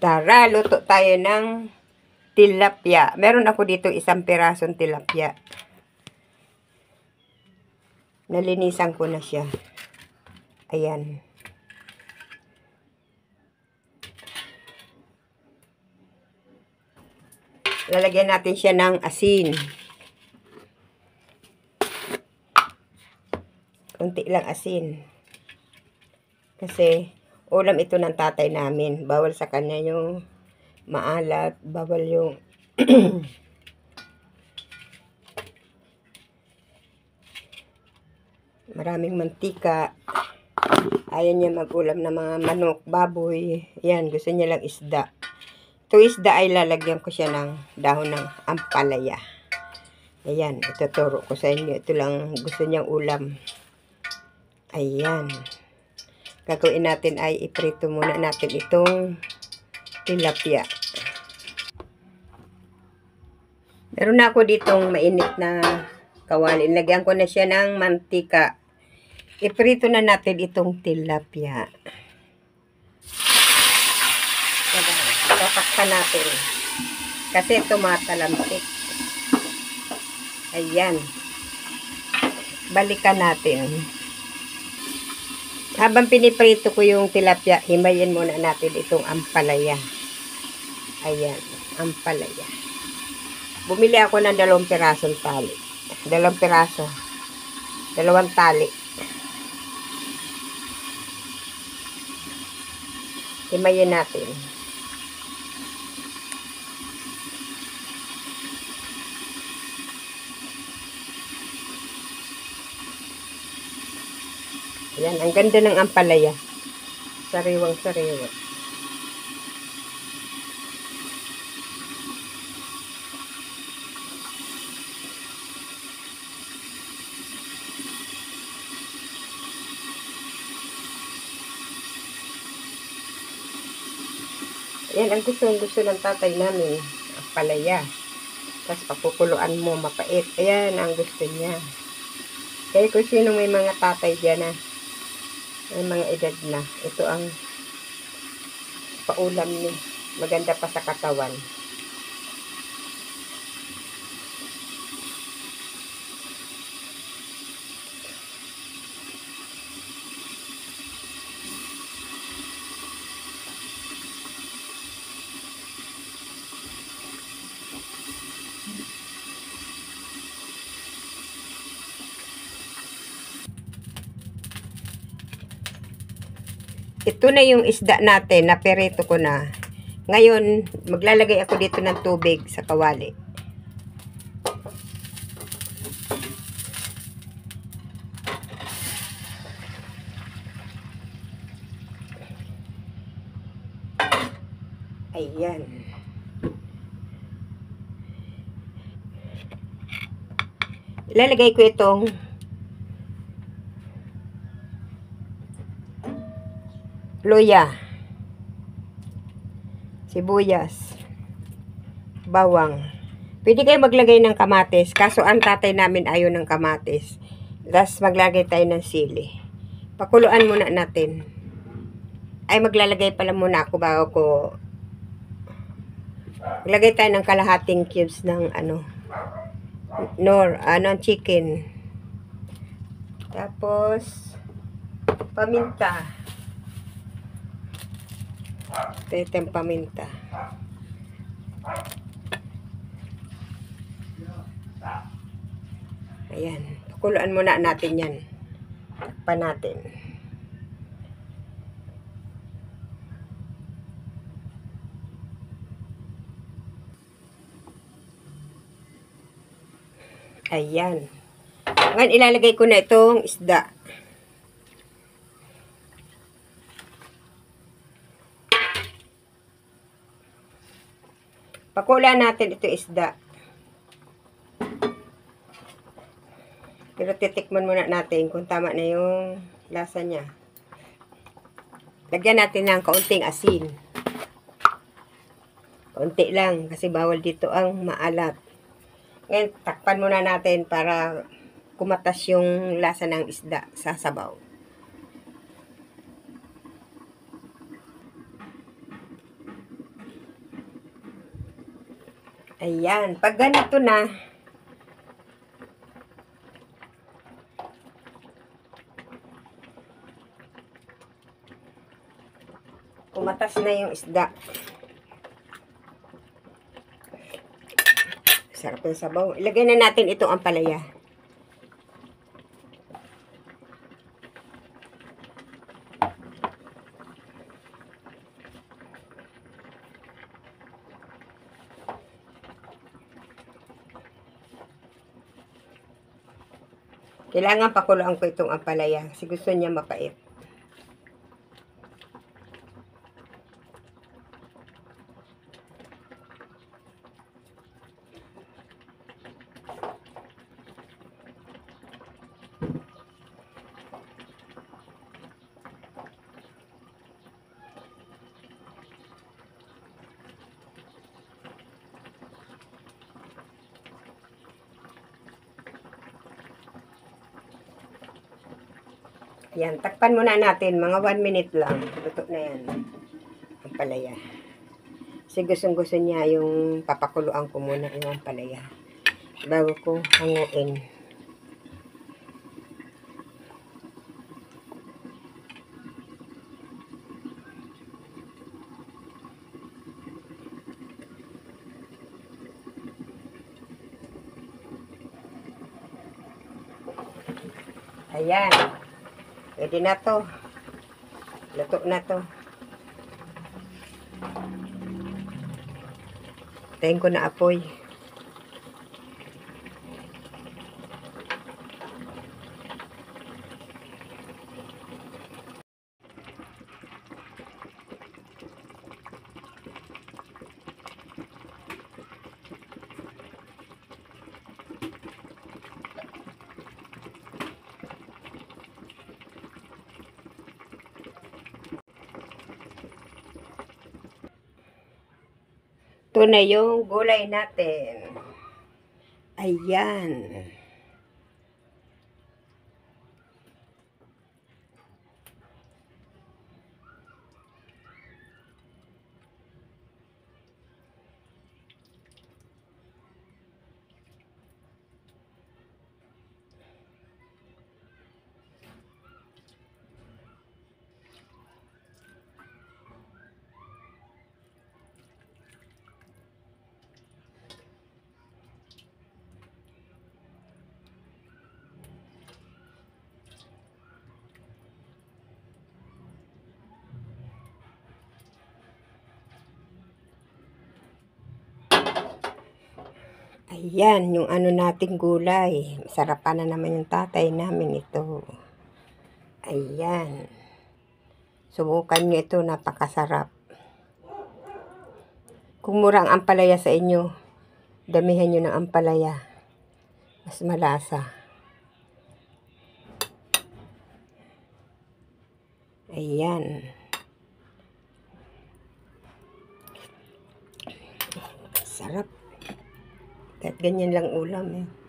Tara, luto tayo ng tilapia. Meron ako dito isang pirasong tilapia. Nalinisan ko na siya. Ayan. Lalagyan natin siya ng asin. Kunti lang asin. Kasi ulam ito ng tatay namin. Bawal sa kanya yung maalat. Bawal yung maraming mantika. Ayaw niya mag-ulam ng mga manok, baboy. Yan, gusto niya lang isda. Ito isda ay lalagyan ko siya ng dahon ng ampalaya. Ayan, ituturo ko sa inyo. Ito lang gusto niyang ulam. Ayan. Gagawin natin ay iprito muna natin itong tilapia. Meron na ako ditong mainit na kawali. Lagyan ko na siya ng mantika. Iprito na natin itong tilapia. Tatakpan natin. Kasi tumatalampik. Ayan. Balikan natin. Habang piniprito ko yung tilapia, himayin muna natin itong ampalaya. Ayan. Ampalaya. Bumili ako ng 2 pirasong tali. 2 piraso. 2 tali. Himayin natin. Ayan, ang ganda ng ampalaya. Sariwang-sariwa. Ayan, ang gusto ng tatay namin. Ampalaya. Tapos papukuluan mo, mapait. Ayan, ang gusto niya. Kaya kung sino may mga tatay dyan na may mga edad na, ito ang paulam niya. Maganda pa sa katawan. Ito na yung isda natin, na perito ko na. Ngayon, maglalagay ako dito ng tubig sa kawali. Ayan. Ilalagay ko itong luya, sibuyas, bawang. Pwede kayo maglagay ng kamatis. Kaso ang tatay namin ayaw ng kamatis. Tapos maglagay tayo ng sili. Pakuluan muna natin. Ay, maglalagay pala muna ako bago ko. Maglagay tayo ng kalahating cubes ng chicken. Tapos paminta. Ito yung paminta. Ayan. Pakuluan muna natin yan. Takpan natin. Ayan. Ngayon ilalagay ko na itong isda. Pakulaan natin ito isda. Pero titikman muna natin kung tama na yung lasa niya. Lagyan natin ng kaunting asin. Kaunti lang kasi bawal dito ang maalat. Ngayon, takpan muna natin para kumatas yung lasa ng isda sa sabaw. Ayan. Pag ganito na, kumatas na yung isda. Sarap ng sabaw. Ilagay na natin itong ampalaya. Kailangan pakuluan ko itong ampalaya kasi gusto niya mapait. Yan, takpan muna natin. Mga 1 minute lang. Luto na yan. Ang palaya. Kasi gusto niya yung papakuluan ko muna yung palaya. Bago ko hanguin. Ayan. Pwede na to. Luto na to. Tayin ko na apoy. Ito na yung gulay natin. Ayan. Ayan, yung ano nating gulay. Sarapan na naman yung tatay namin ito. Ayan. Subukan nyo ito, napakasarap. Kung mura ang ampalaya sa inyo, damihan nyo ng ampalaya. Mas malasa. Ayan. Sarap. Kahit ganyan lang ulam eh.